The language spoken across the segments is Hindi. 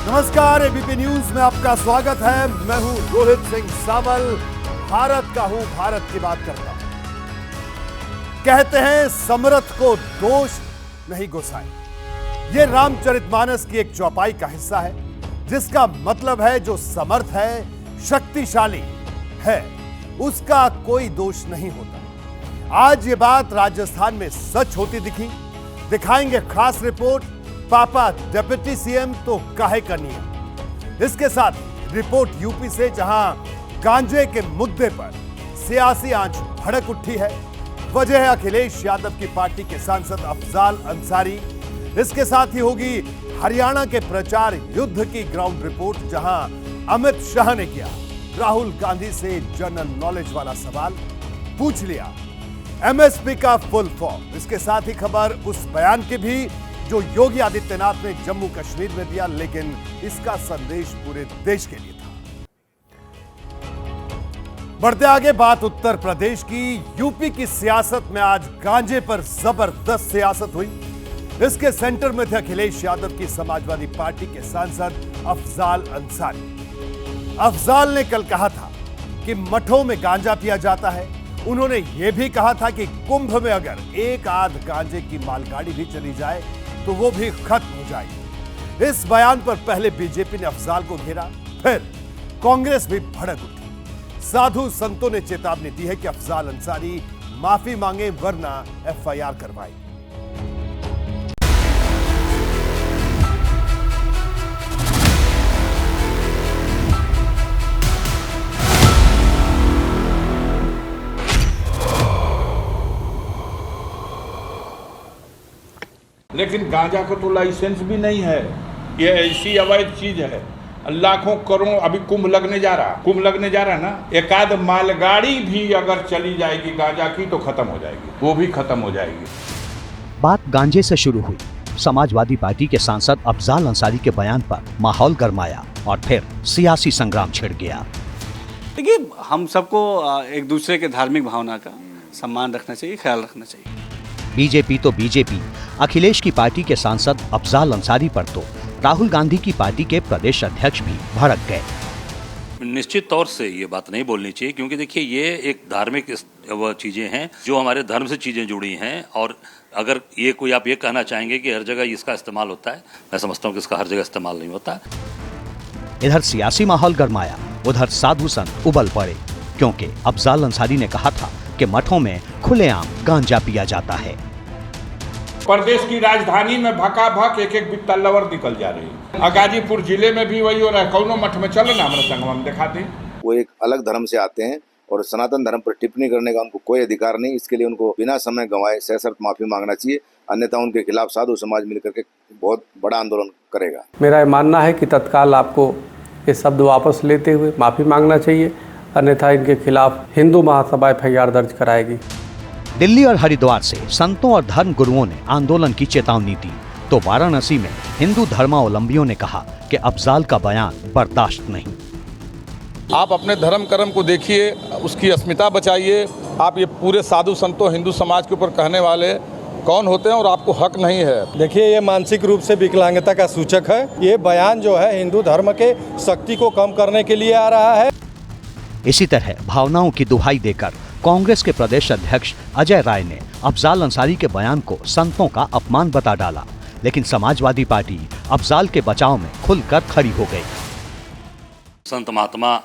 नमस्कार, एबीपी न्यूज में आपका स्वागत है। मैं हूं रोहित सिंह सावल। भारत का हूं, भारत की बात करता हूं। कहते हैं समर्थ को दोष नहीं गोसाई। यह रामचरितमानस की एक चौपाई का हिस्सा है, जिसका मतलब है जो समर्थ है, शक्तिशाली है, उसका कोई दोष नहीं होता। आज ये बात राजस्थान में सच होती दिखाएंगे खास रिपोर्ट। पापा डिप्टी सीएम तो काहे का नियम। इसके साथ रिपोर्ट यूपी से, जहां गांजे के मुद्दे पर सियासी आंच भड़क उठी है। वजह है अखिलेश यादव की पार्टी के सांसद अफजाल अंसारी। इसके साथ ही होगी हरियाणा के प्रचार युद्ध की ग्राउंड रिपोर्ट, जहां अमित शाह ने किया राहुल गांधी से जनरल नॉलेज वाला सवाल, पूछ लिया एमएसपी का फुल फॉर्म। इसके साथ ही खबर उस बयान की भी जो योगी आदित्यनाथ ने जम्मू कश्मीर में दिया, लेकिन इसका संदेश पूरे देश के लिए था। बढ़ते आगे बात उत्तर प्रदेश की। यूपी की सियासत में आज गांजे पर जबरदस्त सियासत हुई। इसके सेंटर में थे अखिलेश यादव की समाजवादी पार्टी के सांसद अफजाल अंसारी। अफजाल ने कल कहा था कि मठों में गांजा पिया जाता है। उन्होंने यह भी कहा था कि कुंभ में अगर एक आध गांजे की मालगाड़ी भी चली जाए तो वो भी खत्म हो जाएगी। इस बयान पर पहले बीजेपी ने अफजाल को घेरा, फिर कांग्रेस भी भड़क उठी। साधु संतों ने चेतावनी दी है कि अफजाल अंसारी माफी मांगे, वरना एफआईआर करवाई। लेकिन गांजा को तो लाइसेंस भी नहीं है। ये ऐसी अवैध चीज है। लाखों करोड़ अभी कुंभ लगने जा रहा ना। एक आध मालगाड़ी भी अगर चली जाएगी गांजा की तो खत्म हो जाएगी, वो भी खत्म हो जाएगी। बात गांजे से शुरू हुई। समाजवादी पार्टी के सांसद अफजाल अंसारी के बयान पर माहौल गरमाया और फिर सियासी संग्राम छिड़ गया। देखिए, हम सबको एक दूसरे के धार्मिक भावना का सम्मान रखना चाहिए, ख्याल रखना चाहिए। बीजेपी तो बीजेपी, अखिलेश की पार्टी के सांसद अफजाल अंसारी पर तो राहुल गांधी की पार्टी के प्रदेश अध्यक्ष भी भड़क गए। निश्चित तौर से ये बात नहीं बोलनी चाहिए, क्योंकि देखिए ये एक धार्मिक वो चीजें हैं जो हमारे धर्म से चीजें जुड़ी हैं। और अगर ये कोई आप ये कहना चाहेंगे कि हर जगह इसका इस्तेमाल होता है, मैं समझता हूँ कि इसका हर जगह इस्तेमाल नहीं होता। इधर सियासी माहौल गरमाया, उधर साधु संत उबल पड़े, क्योंकि अफजाल अंसारी ने कहा था कि मठों में खुलेआम गांजा पिया जाता है। प्रदेश की राजधानी में भकाभक एक बित्ता लवर निकल जा रही है। गाजीपुर जिले में भी वही हो रहा है। कौनो मठ में चलो ना, हमारे संगम में दिखाते। वो एक अलग धर्म से आते हैं और सनातन धर्म पर टिप्पणी करने का उनको कोई अधिकार नहीं। इसके लिए उनको बिना समय गंवाए सशर्त माफी मांगना चाहिए, अन्यथा उनके खिलाफ साधु समाज मिलकर के बहुत बड़ा आंदोलन करेगा। मेरा मानना है कि तत्काल आपको ये शब्द वापस लेते हुए माफी मांगना चाहिए, अन्यथा इनके खिलाफ हिंदू महासभा एफआईआर दर्ज कराएगी। दिल्ली और हरिद्वार से संतों और धर्म गुरुओं ने आंदोलन की चेतावनी दी, तो वाराणसी में हिंदू धर्मावलंबियों ने कहा कि अफजाल का बयान बर्दाश्त नहीं। आप अपने धर्म कर्म को देखिए, उसकी अस्मिता बचाइए। आप ये पूरे साधु संतों हिंदू समाज के ऊपर कहने वाले कौन होते हैं और आपको हक नहीं है। देखिए, ये मानसिक रूप से विकलांगता का सूचक है। ये बयान जो है हिंदू धर्म के शक्ति को कम करने के लिए आ रहा है। इसी तरह भावनाओं की दुहाई देकर कांग्रेस के प्रदेश अध्यक्ष अजय राय ने अफजाल अंसारी के बयान को संतों का अपमान बता डाला, लेकिन समाजवादी पार्टी अफजाल के बचाव में खुलकर खड़ी हो गई। संत महात्मा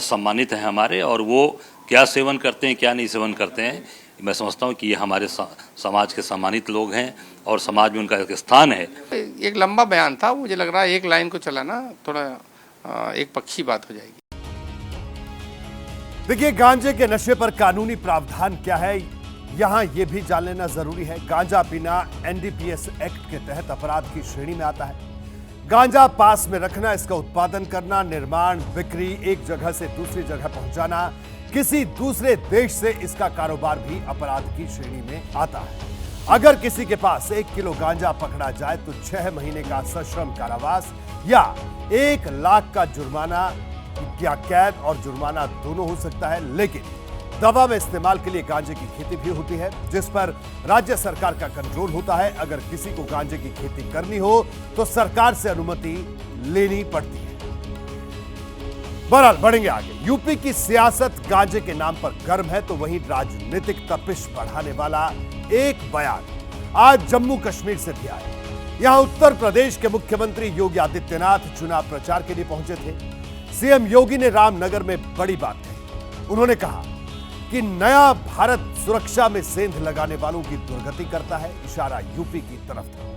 सम्मानित हैं हमारे, और वो क्या सेवन करते हैं क्या नहीं सेवन करते हैं, मैं समझता हूँ कि ये हमारे समाज के सम्मानित लोग हैं और समाज में उनका एक स्थान है। एक लंबा बयान था, मुझे लग रहा है एक लाइन को चलाना थोड़ा एक पक्षी बात हो जाएगी। देखिए, गांजे के नशे पर कानूनी प्रावधान क्या है, यहां यह भी जान लेना जरूरी है। गांजा पीना एनडीपीएस एक्ट के तहत अपराध की श्रेणी में आता है। गांजा पास में रखना, इसका उत्पादन करना, निर्माण, बिक्री, एक जगह से दूसरी जगह पहुंचाना, किसी दूसरे देश से इसका कारोबार भी अपराध की श्रेणी में आता है। अगर किसी के पास 1 किलो गांजा पकड़ा जाए तो 6 महीने का सश्रम कारावास या 1 लाख का जुर्माना या कैद और जुर्माना दोनों हो सकता है। लेकिन दवा में इस्तेमाल के लिए गांजे की खेती भी होती है, जिस पर राज्य सरकार का कंट्रोल होता है। अगर किसी को गांजे की खेती करनी हो तो सरकार से अनुमति लेनी पड़ती है। बहरहाल बढ़ेंगे आगे। यूपी की सियासत गांजे के नाम पर गर्म है, तो वहीं राजनीतिक तपिश बढ़ाने वाला एक बयान आज जम्मू कश्मीर से भी आया। यहां उत्तर प्रदेश के मुख्यमंत्री योगी आदित्यनाथ चुनाव प्रचार के लिए पहुंचे थे। सीएम योगी ने रामनगर में बड़ी बात कही। उन्होंने कहा कि नया भारत सुरक्षा में सेंध लगाने वालों की दुर्गति करता है। इशारा यूपी की तरफ था।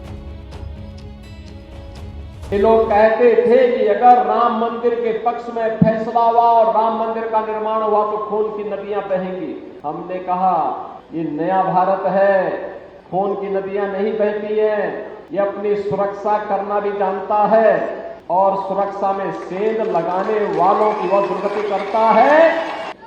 ये लोग कहते थे कि अगर राम मंदिर के पक्ष में फैसला हुआ और राम मंदिर का निर्माण हुआ तो खून की नदियां बहेंगी। हमने कहा ये नया भारत है, खून की नदियां नहीं बहती हैं। ये अपनी सुरक्षा करना भी जानता है और सुरक्षा में सेंध लगाने वालों की वह दुर्गति करता है।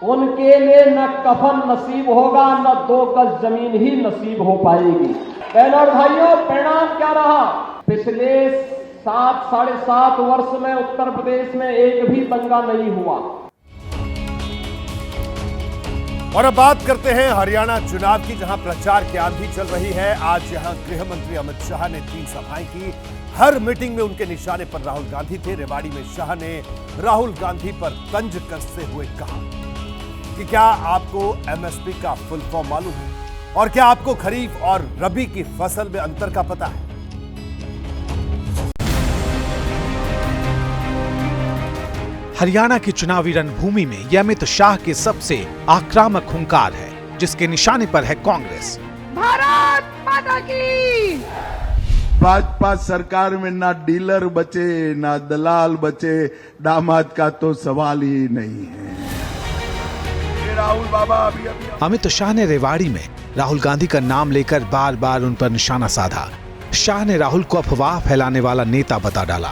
उनके लिए न कफन नसीब होगा, न 2 गज जमीन ही नसीब हो पाएगी। बहनों और भाइयों, परिणाम क्या रहा? पिछले 7-7.5 वर्ष में उत्तर प्रदेश में एक भी दंगा नहीं हुआ। और अब बात करते हैं हरियाणा चुनाव की, जहां प्रचार की आंधी चल रही है। आज यहां गृह मंत्री अमित शाह ने 3 सभाएं की। हर मीटिंग में उनके निशाने पर राहुल गांधी थे। रेवाड़ी में शाह ने राहुल गांधी पर तंज कसते हुए कहा कि क्या आपको एमएसपी का फुल फॉर्म मालूम है, और क्या आपको खरीफ और रबी की फसल में अंतर का पता है? हरियाणा की चुनावी रणभूमि में यह अमित शाह के सबसे आक्रामक हुंकार है, जिसके निशाने पर है कांग्रेस। भारत माता की। भाजपा सरकार में ना डीलर बचे, ना दलाल बचे, दामाद का तो सवाल ही नहीं है। राहुल बाबा अभी अमित शाह ने रेवाड़ी में राहुल गांधी का नाम लेकर बार बार उन पर निशाना साधा। शाह ने राहुल को अफवाह फैलाने वाला नेता बता डाला।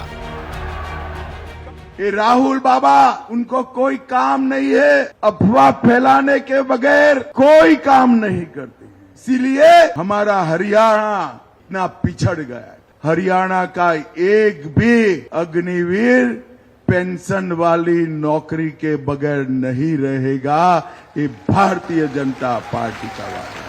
ये राहुल बाबा, उनको कोई काम नहीं है, अफवाह फैलाने के बगैर कोई काम नहीं करते। इसीलिए हमारा हरियाणा इतना पिछड़ गया। हरियाणा का एक भी अग्निवीर पेंशन वाली नौकरी के बगैर नहीं रहेगा। ये भारतीय जनता पार्टी का वादा।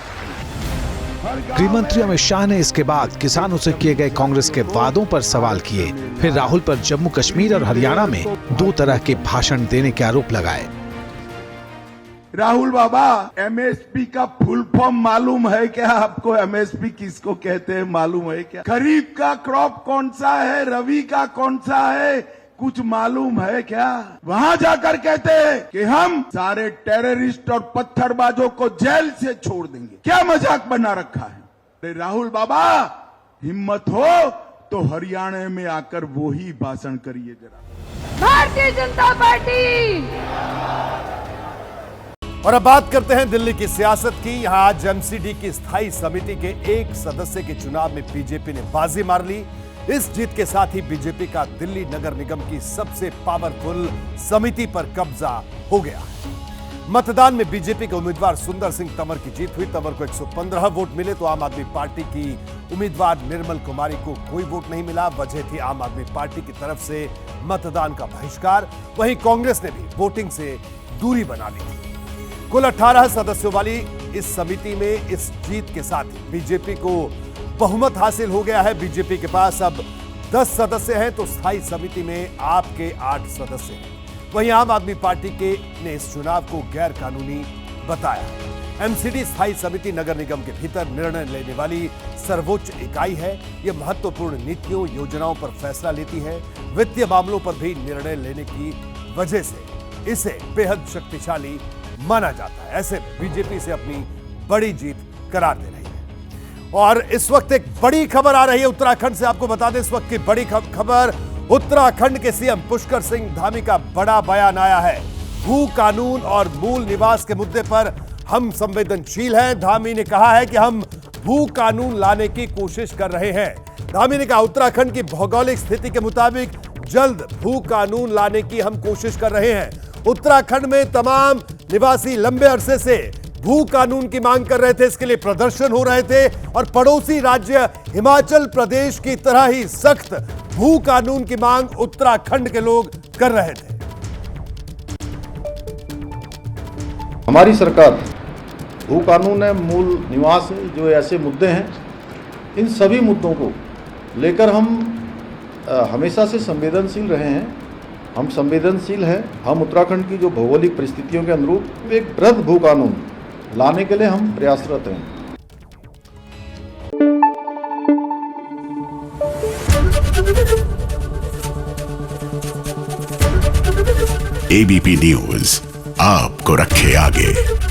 गृह मंत्री अमित शाह ने इसके बाद किसानों से किए गए कांग्रेस के वादों पर सवाल किए। फिर राहुल पर जम्मू कश्मीर और हरियाणा में 2 तरह के भाषण देने के आरोप लगाए। राहुल बाबा, एमएसपी का फुल फॉर्म मालूम है क्या आपको? एमएसपी किसको कहते हैं मालूम है क्या? खरीफ का क्रॉप कौन सा है, रबी का कौन सा है, कुछ मालूम है क्या? वहां जाकर कहते हैं कि हम सारे टेररिस्ट और पत्थरबाजों को जेल से छोड़ देंगे। क्या मजाक बना रखा है? अरे राहुल बाबा, हिम्मत हो तो हरियाणा में आकर वो ही भाषण करिए जरा। भारतीय जनता पार्टी। और अब बात करते हैं दिल्ली की सियासत की। यहां आज एमसीडी की स्थायी समिति के एक सदस्य के चुनाव में बीजेपी ने बाजी मार ली। इस जीत के साथ ही बीजेपी का दिल्ली नगर निगम की सबसे पावरफुल समिति पर कब्जा हो गया है। मतदान में बीजेपी के उम्मीदवार सुंदर सिंह तंवर की जीत हुई। तंवर को 115 वोट मिले, तो आम आदमी पार्टी की उम्मीदवार निर्मल कुमारी को कोई वोट नहीं मिला। वजह थी आम आदमी पार्टी की तरफ से मतदान का बहिष्कार। वहीं कांग्रेस ने भी वोटिंग से दूरी बना ली थी। कुल 18 सदस्यों वाली इस समिति में इस जीत के साथ बीजेपी को बहुमत हासिल हो गया है। बीजेपी के पास अब 10 सदस्य हैं, तो स्थायी समिति में आपके 8 सदस्य हैं। वहीं आम आदमी पार्टी के ने इस चुनाव को गैर कानूनी बताया। एमसीडी स्थायी समिति नगर निगम के भीतर निर्णय लेने वाली सर्वोच्च इकाई है। यह महत्वपूर्ण नीतियों योजनाओं पर फैसला लेती है। वित्तीय मामलों पर भी निर्णय लेने की वजह से इसे बेहद शक्तिशाली माना जाता है। ऐसे में बीजेपी से अपनी बड़ी जीत करार दे रही है। और इस वक्त एक बड़ी खबर आ रही है उत्तराखंड से। आपको बता दें, इस वक्त की बड़ी खबर, उत्तराखंड के सीएम पुष्कर सिंह धामी का बड़ा बयान आया है। भू कानून और मूल निवास के मुद्दे पर हम संवेदनशील हैं। धामी ने कहा है कि हम भू कानून लाने की कोशिश कर रहे हैं। धामी ने कहा, उत्तराखंड की भौगोलिक स्थिति के मुताबिक जल्द भू कानून लाने की हम कोशिश कर रहे हैं। उत्तराखंड में तमाम निवासी लंबे अरसे से भू कानून की मांग कर रहे थे। इसके लिए प्रदर्शन हो रहे थे और पड़ोसी राज्य हिमाचल प्रदेश की तरह ही सख्त भू कानून की मांग उत्तराखंड के लोग कर रहे थे। हमारी सरकार भू कानून है, मूल निवास है, जो ऐसे मुद्दे हैं, इन सभी मुद्दों को लेकर हम हमेशा से संवेदनशील रहे हैं। हम संवेदनशील हैं। हम उत्तराखंड की जो भौगोलिक परिस्थितियों के अनुरूप एक वृहद भू कानून लाने के लिए हम प्रयासरत हैं। ABP न्यूज आपको रखे आगे।